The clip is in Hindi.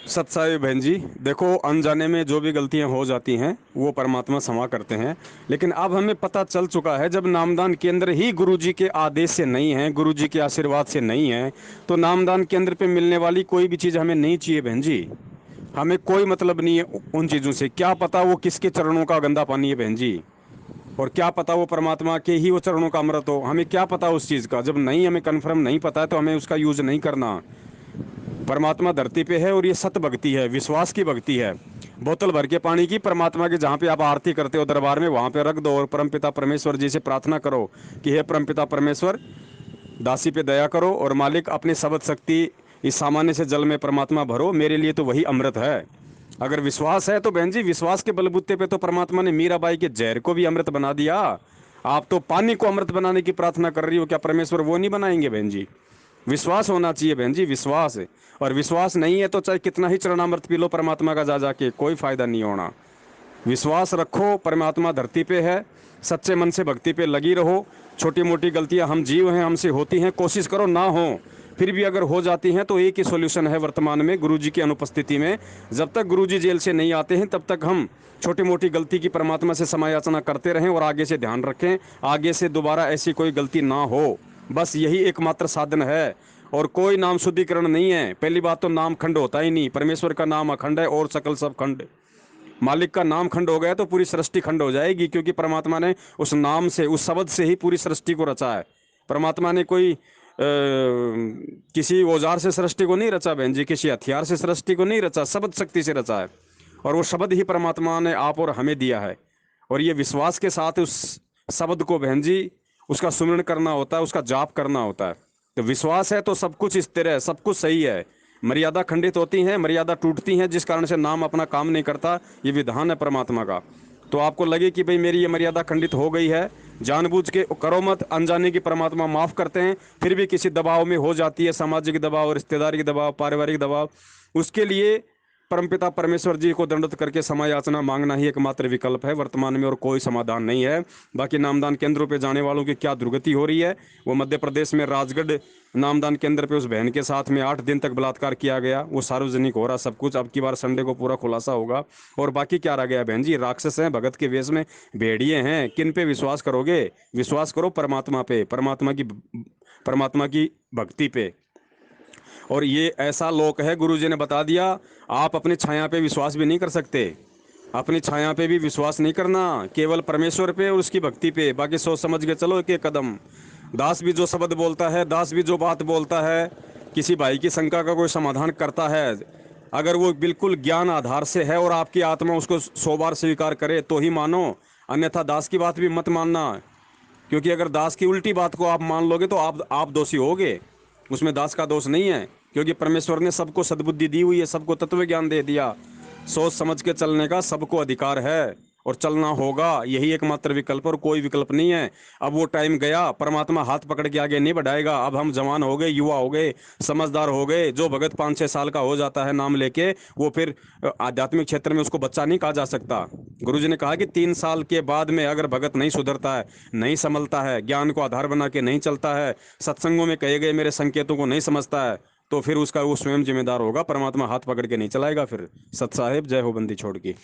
सत साहिब बहन जी, देखो अनजाने में जो भी गलतियां हो जाती हैं वो परमात्मा क्षमा करते हैं। लेकिन अब हमें पता चल चुका है, जब नामदान केंद्र ही गुरुजी के आदेश से नहीं है, गुरुजी के आशीर्वाद से नहीं है, तो नामदान केंद्र पे मिलने वाली कोई भी चीज़ हमें नहीं चाहिए बहन जी। हमें कोई मतलब नहीं है उन चीज़ों से। क्या पता वो किसके चरणों का गंदा पानी है बहन जी, और क्या पता वो परमात्मा के ही वो चरणों का अमृत हो। हमें क्या पता उस चीज़ का? जब नहीं हमें कन्फर्म नहीं पता है तो हमें उसका यूज़ नहीं करना। परमात्मा धरती पे है और ये सत भक्ति है, विश्वास की भक्ति है। बोतल भर के पानी की परमात्मा की जहाँ पे आप आरती करते हो दरबार में, वहाँ पे रख दो और परमपिता परमेश्वर जी से प्रार्थना करो कि हे परमपिता परमेश्वर, दासी पे दया करो और मालिक अपनी सबद शक्ति इस सामान्य से जल में परमात्मा भरो, मेरे लिए तो वही अमृत है। अगर विश्वास है तो बहन जी, विश्वास के बलबूते पे तो परमात्मा ने मीराबाई के जहर को भी अमृत बना दिया। आप तो पानी को अमृत बनाने की प्रार्थना कर रही हो, क्या परमेश्वर वो नहीं बनाएंगे बहन जी? विश्वास होना चाहिए बहन जी, विश्वास है। और विश्वास नहीं है तो चाहे कितना ही चरणामृत पी लो परमात्मा का जा जाके, कोई फायदा नहीं होना। विश्वास रखो, परमात्मा धरती पे है, सच्चे मन से भक्ति पे लगी रहो। छोटी मोटी गलतियां हम जीव हैं, हमसे होती हैं, कोशिश करो ना हो। फिर भी अगर हो जाती हैं तो एक ही सॉल्यूशन है वर्तमान में गुरुजी की अनुपस्थिति में। जब तक गुरुजी जेल से नहीं आते हैं तब तक हम छोटी मोटी गलती की परमात्मा से क्षमा याचना करते रहें और आगे से ध्यान रखें, आगे से दोबारा ऐसी कोई गलती ना हो। बस यही एकमात्र साधन है, और कोई नाम शुद्धिकरण नहीं है। पहली बात तो नाम खंड होता ही नहीं, परमेश्वर का नाम अखंड है और सकल सब खंड। मालिक का नाम खंड हो गया तो पूरी सृष्टि खंड हो जाएगी, क्योंकि परमात्मा ने उस नाम से, उस शब्द से ही पूरी सृष्टि को रचा है। परमात्मा ने कोई किसी औजार से सृष्टि को नहीं रचा बहन जी, किसी हथियार से सृष्टि को नहीं रचा, शब्द शक्ति से रचा है। और वो शब्द ही परमात्मा ने आप और हमें दिया है। और ये विश्वास के साथ उस शब्द को बहन जी, उसका सुमिरन करना होता है, उसका जाप करना होता है। तो विश्वास है तो सब कुछ स्थिर है, सब कुछ सही है। मर्यादा खंडित होती है, मर्यादा टूटती है, जिस कारण से नाम अपना काम नहीं करता। ये विधान है परमात्मा का। तो आपको लगे कि भाई मेरी ये मर्यादा खंडित हो गई है, जानबूझ के करो मत, अनजाने की परमात्मा माफ़ करते हैं। फिर भी किसी दबाव में हो जाती है, सामाजिक दबाव, रिश्तेदारी दबाव, पारिवारिक दबाव, उसके लिए परमपिता परमेश्वर जी को दंडवत करके क्षमा याचना मांगना ही एकमात्र विकल्प है वर्तमान में, और कोई समाधान नहीं है। बाकी नामदान केंद्रों पे जाने वालों की क्या दुर्गति हो रही है, वो मध्य प्रदेश में राजगढ़ नामदान केंद्र पे उस बहन के साथ में 8 दिन तक बलात्कार किया गया, वो सार्वजनिक हो रहा सब कुछ। अब की बार संडे को पूरा खुलासा होगा। और बाकी क्या रह गया बहन जी? राक्षस हैं, भगत के वेश में भेड़िए हैं, किन पे विश्वास करोगे? विश्वास करो परमात्मा पे, परमात्मा की भक्ति पे। और ये ऐसा लोक है, गुरु जी ने बता दिया, आप अपनी छाया पे विश्वास भी नहीं कर सकते। अपनी छाया पे भी विश्वास नहीं करना, केवल परमेश्वर पे और उसकी भक्ति पे। बाकी सोच समझ के चलो एक एक कदम। दास भी जो शब्द बोलता है, दास भी जो बात बोलता है, किसी भाई की शंका का कोई समाधान करता है, अगर वो बिल्कुल ज्ञान आधार से है और आपकी आत्मा उसको 100 बार स्वीकार करे तो ही मानो, अन्यथा दास की बात भी मत मानना। क्योंकि अगर दास की उल्टी बात को आप मान लोगे तो आप दोषी होगे। उसमें दास का दोष नहीं है, क्योंकि परमेश्वर ने सबको सद्बुद्धि दी हुई है, सबको तत्व ज्ञान दे दिया। सोच समझ के चलने का सबको अधिकार है, और चलना होगा, यही एकमात्र विकल्प, और कोई विकल्प नहीं है। अब वो टाइम गया, परमात्मा हाथ पकड़ के आगे नहीं बढ़ाएगा। अब हम जवान हो गए, युवा हो गए, समझदार हो गए। जो भगत 5-6 साल का हो जाता है नाम लेके, वो फिर आध्यात्मिक क्षेत्र में उसको बच्चा नहीं कहा जा सकता। गुरु जी ने कहा कि 3 साल के बाद में अगर भगत नहीं सुधरता है, नहीं संभलता है, ज्ञान को आधार बना के नहीं चलता है, सत्संगों में कहे गए मेरे संकेतों को नहीं समझता है, तो फिर उसका वो स्वयं जिम्मेदार होगा। परमात्मा हाथ पकड़ के नहीं चलाएगा फिर। सत साहेब, जय हो बंदी छोड़ की।